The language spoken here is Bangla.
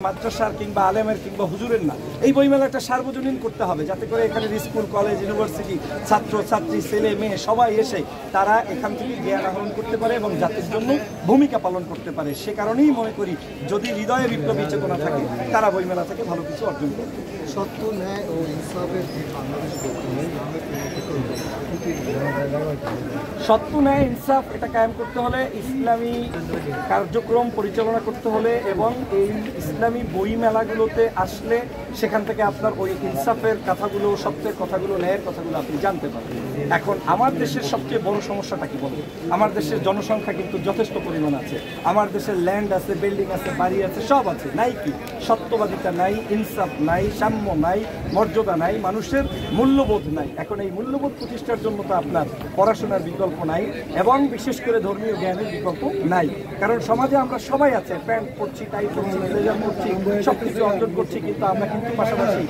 মাদ্রাসার কিংবা আলেমের কিংবা হুজুরের না, এই বইমেলাটা সার্বজনীন করতে হবে, যাতে করে এখানে স্কুল কলেজ ইউনিভার্সিটি ছাত্র ছাত্রী ছেলে মেয়ে সবাই এসে তারা এখান থেকে জ্ঞান আহরণ করতে পারে এবং জাতির জন্য ভূমিকা পালন করতে পারে। সে কারণেই মনে করি যদি হৃদয়ে বিপ্লবী চেতনা থাকে তারা বইমেলা থেকে ভালো কিছু অর্জন করবে। সত্য, ন্যায় ও ইনসাফের যে বাংলাদেশ সত্য, ন্যায়, ইনসাফ এটা কায়েম করতে হলে ইসলামী কার্যক্রম পরিচালনা করতে হলে এবং এই ইসলামী বইমেলাগুলোতে আসলে সেখান থেকে আপনার ওই ইনসাফের কথাগুলো, সত্যের কথাগুলো, ন্যায়ের কথাগুলো আপনি জানতে পারবেন। এখন আমার দেশের সবচেয়ে বড় সমস্যাটা কি বলবো, আমার দেশের জনসংখ্যা কিন্তু যথেষ্ট পরিমাণ আছে, আমার দেশের ল্যান্ড আছে, বিল্ডিং আছে, বাড়ি আছে, সব আছে, নাই কি সত্যবাদিতা নাই, ইনসাফ নাই, সাম্য নাই, মর্যাদা নাই, মানুষের মূল্যবোধ নাই। এখন এই মূল্যবোধ প্রতিষ্ঠার জন্য তো আপনার পড়াশোনার বিকল্প নাই এবং বিশেষ করে ধর্মীয় জ্ঞানের বিকল্প নাই। কারণ সমাজে আমরা সবাই আছে, প্যান্ট পরছি, টাই পরছি, ব্লেজার পরছি, সবকিছু অর্জন করছি, কিন্তু আমরা কিন্তু পাশাপাশি